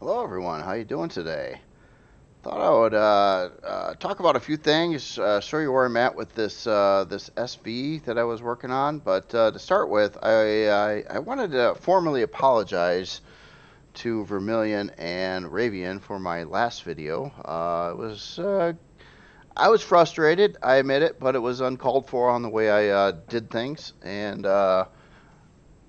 Hello, everyone. How you doing today? Thought I would talk about a few things, show you where I'm at with this SV that I was working on. But to start with, I wanted to formally apologize to Vermilion and Ravian for my last video. I was frustrated, I admit it, but it was uncalled for on the way I did things, and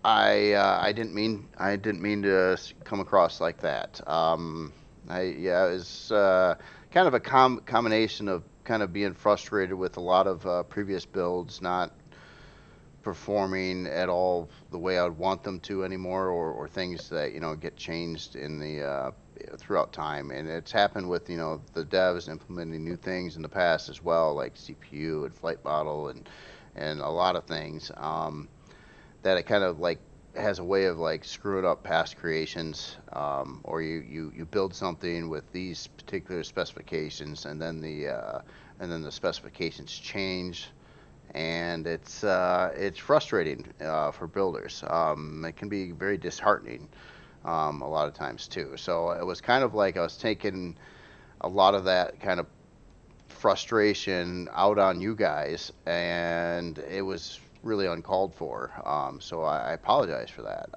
I didn't mean to come across like that. It was kind of a combination of kind of being frustrated with a lot of previous builds not performing at all the way I would want them to anymore, or things that get changed in the throughout time. And it's happened with the devs implementing new things in the past as well, like CPU and flight model and a lot of things. That it kind of like has a way of like screwing up past creations, or you build something with these particular specifications, and then the specifications change, and it's frustrating for builders. It can be very disheartening a lot of times too. So it was kind of like I was taking a lot of that kind of frustration out on you guys, and it was really uncalled for. So I apologize for that.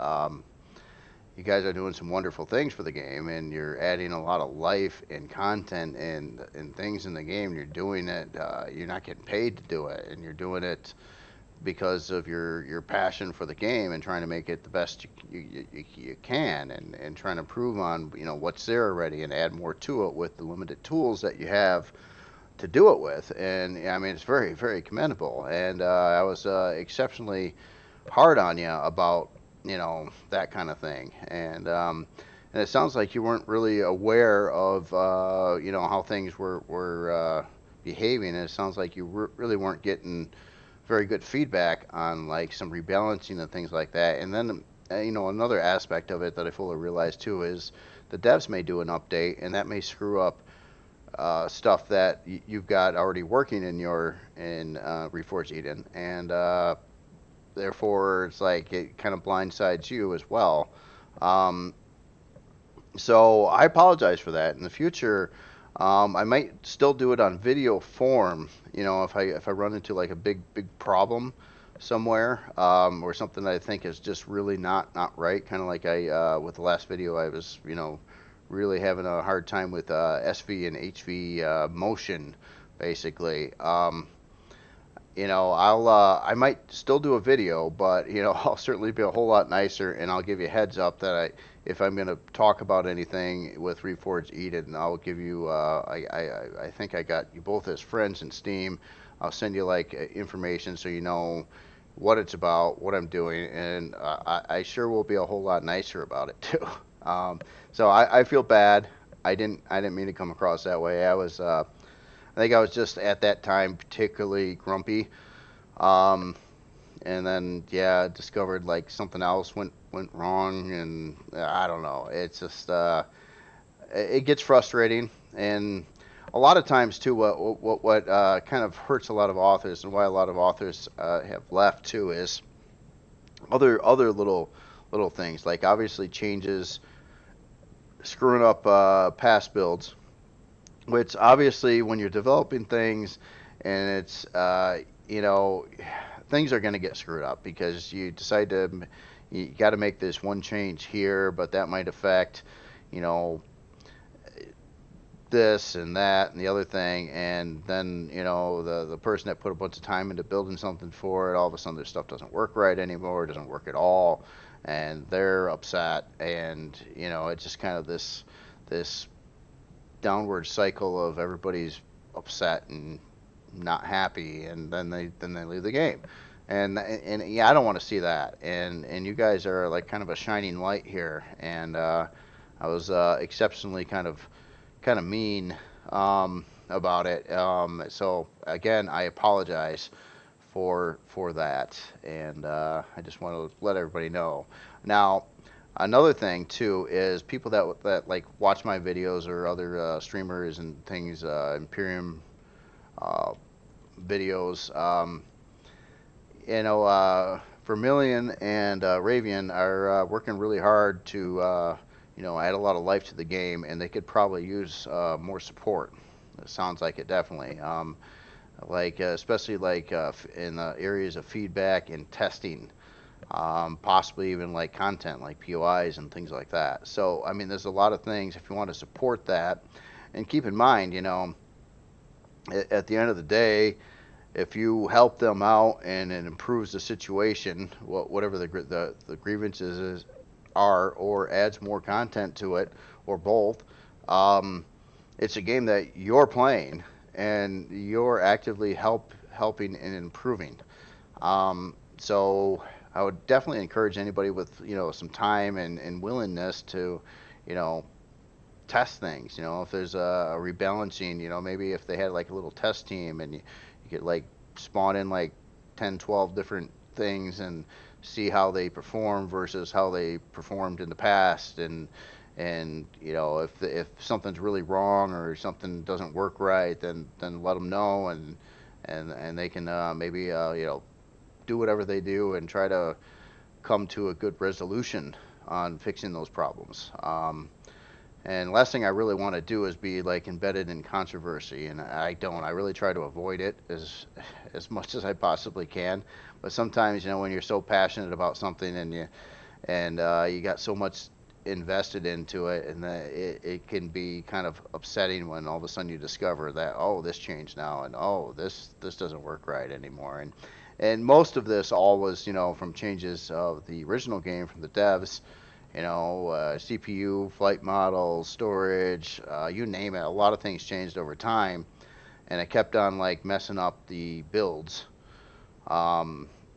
You guys are doing some wonderful things for the game, and you're adding a lot of life and content and things in the game. You're doing it. You're not getting paid to do it, and you're doing it because of your passion for the game and trying to make it the best you can, and trying to improve on what's there already and add more to it with the limited tools that you have to do it with. And I mean, it's very, very commendable. And I was exceptionally hard on you about that kind of thing. And it sounds like you weren't really aware of how things were behaving. And it sounds like you really weren't getting very good feedback on like some rebalancing and things like that. And then another aspect of it that I fully realized too is the devs may do an update, and that may screw up stuff that you've got already working in Reforged Eden, and therefore it's like it kind of blindsides you as well. Um, so I apologize for that. In the future, I might still do it on video form. If I run into like a big problem somewhere, or something that I think is just really not right. Kind of like I with the last video, I was really having a hard time with SV and HV motion, basically. I might still do a video, but I'll certainly be a whole lot nicer, and I'll give you a heads up that if I'm going to talk about anything with Reforged Eden, I'll give you. I think I got you both as friends in Steam. I'll send you like information so you know what it's about, what I'm doing, and I sure will be a whole lot nicer about it too. So I feel bad. I didn't mean to come across that way. I think I was just at that time particularly grumpy. Um, and then yeah, discovered like something else went wrong, and I don't know. It's just it gets frustrating, and a lot of times too. What kind of hurts a lot of authors, and why a lot of authors have left too, is other little things, like obviously changes screwing up past builds, which obviously when you're developing things, and it's you know things are going to get screwed up because you got to make this one change here, but that might affect you know this and that and the other thing, and then the person that put a bunch of time into building something for it, all of a sudden their stuff doesn't work right anymore, it doesn't work at all, and they're upset, and it's just kind of this downward cycle of everybody's upset and not happy, and then they leave the game. And yeah, I don't want to see that. And you guys are like kind of a shining light here. And I was exceptionally kind of mean about it. So again, I apologize for that, and I just want to let everybody know. Now, another thing too is people that like watch my videos, or other streamers and things, Empyrion uh, videos. Vermilion and Ravian are working really hard to add a lot of life to the game, and they could probably use more support. It sounds like it definitely. Like especially like in the areas of feedback and testing, possibly even like content like POIs and things like that. So I mean, there's a lot of things if you want to support that, and keep in mind, at the end of the day, if you help them out and it improves the situation, whatever the grievances are, or adds more content to it, or both, um, it's a game that you're playing and you're actively helping and improving. So I would definitely encourage anybody with some time and willingness to you know test things. If there's a rebalancing, maybe if they had like a little test team and you could like spawn in like 10, 12 different things and see how they perform versus how they performed in the past, and if something's really wrong or something doesn't work right, then let them know, and they can maybe do whatever they do and try to come to a good resolution on fixing those problems. And last thing I really want to do is be like embedded in controversy, and I don't. I really try to avoid it as much as I possibly can. But sometimes, when you're so passionate about something and you got so much invested into it, and it can be kind of upsetting when all of a sudden you discover that, oh, this changed now, and oh, this doesn't work right anymore. And most of this all was from changes of the original game from the devs, CPU, flight models, storage, you name it. A lot of things changed over time, and it kept on like messing up the builds.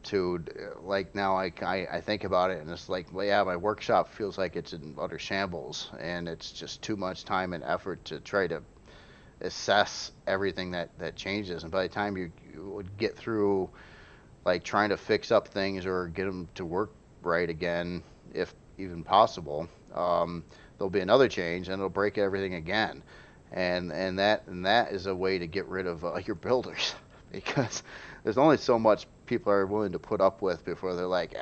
To like now, I think about it, and it's like, well, yeah, my workshop feels like it's in utter shambles, and it's just too much time and effort to try to assess everything that changes. And by the time you would get through like trying to fix up things or get them to work right again, if even possible, there'll be another change and it'll break everything again. And that is a way to get rid of your builders because there's only so much people are willing to put up with before they're like,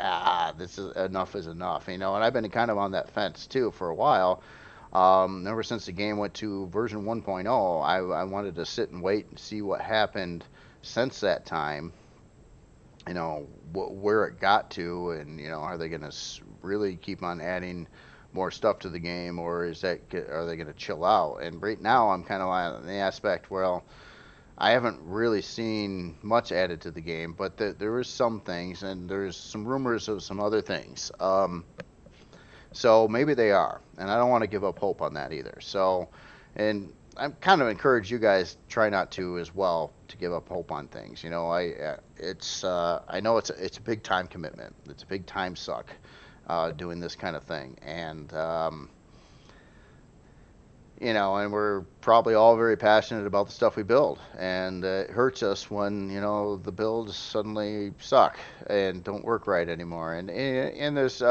this is enough. And I've been kind of on that fence too for a while. Ever since the game went to version 1.0, I wanted to sit and wait and see what happened since that time, where it got to, and are they going to really keep on adding more stuff to the game, or are they going to chill out? And right now I'm kind of on the aspect where I haven't really seen much added to the game, but there is some things, and there's some rumors of some other things. So maybe they are, and I don't want to give up hope on that either. So, and I'm kind of encourage you guys try not to as well to give up hope on things. I know it's a big time commitment. It's a big time suck doing this kind of thing, and we're probably all very passionate about the stuff we build, and it hurts us when the builds suddenly suck and don't work right anymore. And there's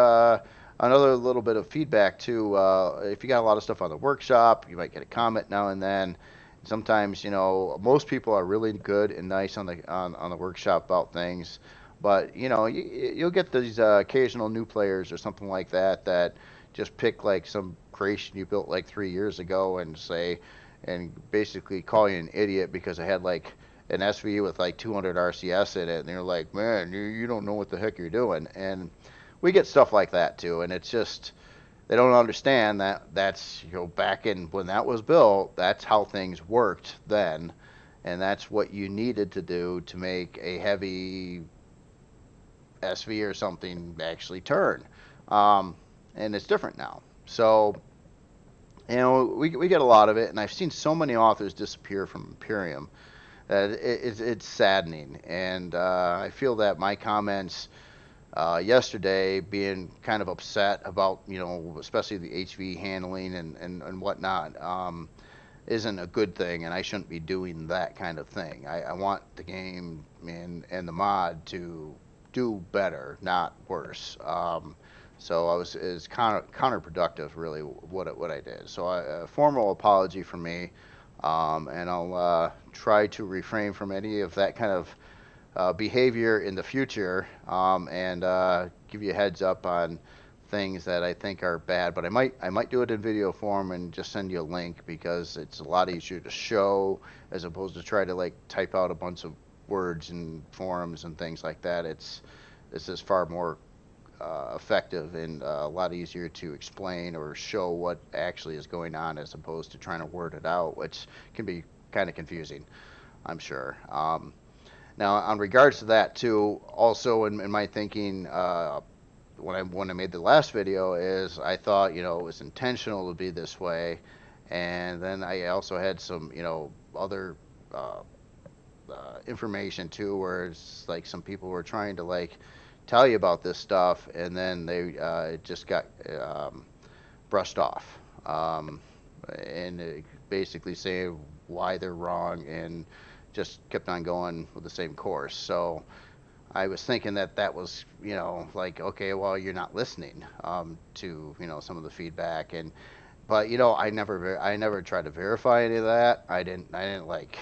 another little bit of feedback too. If you got a lot of stuff on the workshop, you might get a comment now and then. Sometimes most people are really good and nice on the workshop about things, but you'll get these occasional new players or something like that just pick like some creation you built like 3 years ago and basically call you an idiot because I had like an SV with like 200 RCS in it, and they're like, man, you don't know what the heck you're doing. And we get stuff like that too, and it's just they don't understand that's back in when that was built, that's how things worked then, and that's what you needed to do to make a heavy SV or something actually turn. And it's different now. So we get a lot of it, and I've seen so many authors disappear from Empyrion that it's saddening. And I feel that my comments yesterday, being kind of upset about especially the HV handling and whatnot, isn't a good thing, and I shouldn't be doing that kind of thing. I want the game and the mod to do better, not worse. So it's counterproductive, really, what I did. So a formal apology from me, and I'll try to refrain from any of that kind of behavior in the future, and give you a heads up on things that I think are bad, but I might do it in video form and just send you a link because it's a lot easier to show as opposed to try to like type out a bunch of words and forums and things like that. This is far more effective and a lot easier to explain or show what actually is going on as opposed to trying to word it out, which can be kind of confusing, I'm sure. Now, on regards to that too, also in my thinking, when I made the last video, is I thought it was intentional to be this way, and then I also had some other information too, where it's like some people were trying to like tell you about this stuff, and then they it just got brushed off, and basically saying why they're wrong, and just kept on going with the same course. So I was thinking that was like, okay, well, you're not listening to some of the feedback, but I never tried to verify any of that. I didn't like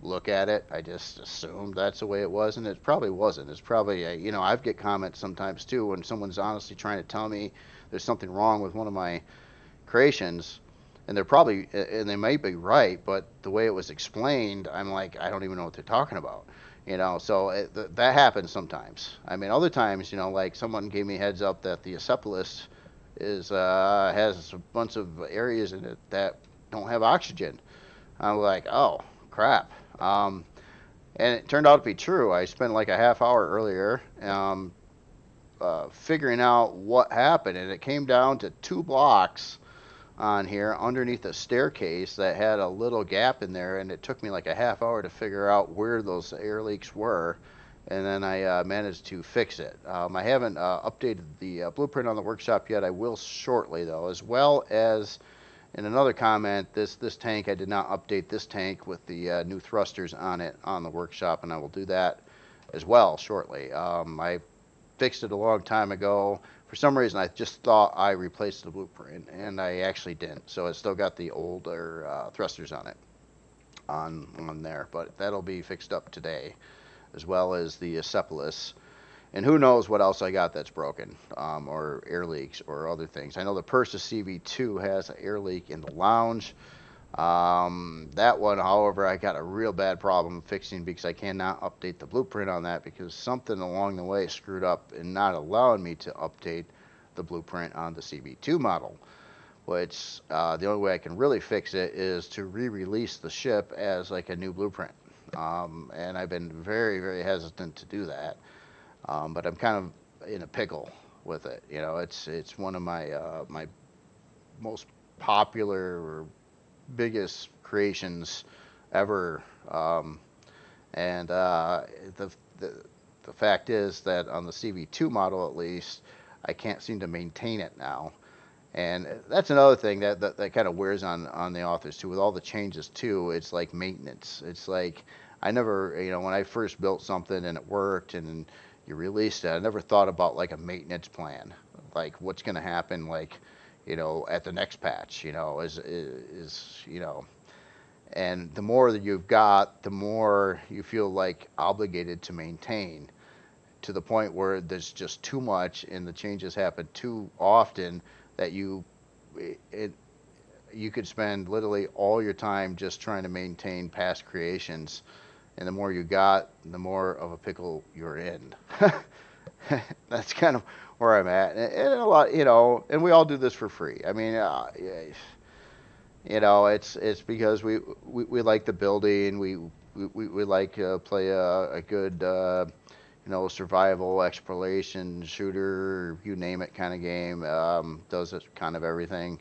look at it. I just assumed that's the way it was, and it probably wasn't. It's probably I get comments sometimes too when someone's honestly trying to tell me there's something wrong with one of my creations, and they may be right, but the way it was explained, I'm like, I don't even know what they're talking about. So that happens sometimes. I mean, other times, like someone gave me a heads up that the Acepolis has a bunch of areas in it that don't have oxygen. I'm like, oh crap. And it turned out to be true. I spent like a half hour earlier figuring out what happened, and it came down to 2 blocks on here underneath a staircase that had a little gap in there, and it took me like a half hour to figure out where those air leaks were, and then I managed to fix it. I haven't updated the blueprint on the workshop yet. I will shortly though, as well as in another comment, this tank, I did not update this tank with the new thrusters on it on the workshop, and I will do that as well shortly. I fixed it a long time ago. For some reason, I just thought I replaced the blueprint, and I actually didn't. So it's still got the older thrusters on it, on there. But that'll be fixed up today, as well as the Acepolis. And who knows what else I got that's broken, or air leaks or other things. I know the Persis CV2 has an air leak in the lounge. That one, however, I got a real bad problem fixing because I cannot update the blueprint on that because something along the way screwed up and not allowing me to update the blueprint on the CV2 model, which the only way I can really fix it is to re-release the ship as like a new blueprint. And I've been very, very hesitant to do that. But I'm kind of in a pickle with it. It's one of my my most popular or biggest creations ever, and the fact is that on the CV2 model, at least, I can't seem to maintain it now, and that's another thing that kind of wears on the authors too. With all the changes too, it's like maintenance. It's like I never, when I first built something and it worked and you released it, I never thought about like a maintenance plan, like what's going to happen, like at the next patch, and the more that you've got, the more you feel like obligated to maintain, to the point where there's just too much and the changes happen too often that you could spend literally all your time just trying to maintain past creations, and the more you got, the more of a pickle you're in. That's kind of where I'm at, and a lot, and we all do this for free. I mean, it's because we like the building, we like to play a good, survival exploration shooter, you name it, kind of game. Does it kind of everything.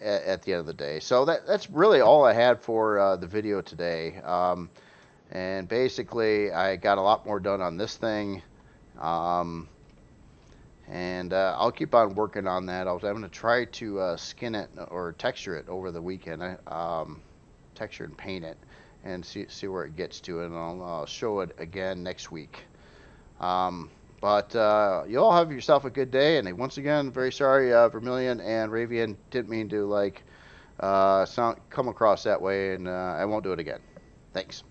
At the end of the day, so that's really all I had for the video today. And basically, I got a lot more done on this thing. And I'll keep on working on that. I'm going to try to skin it or texture it over the weekend. Texture and paint it and see where it gets to. And I'll show it again next week. But you all have yourself a good day. And once again, very sorry, Vermilion and Ravian, didn't mean to come across that way. And I won't do it again. Thanks.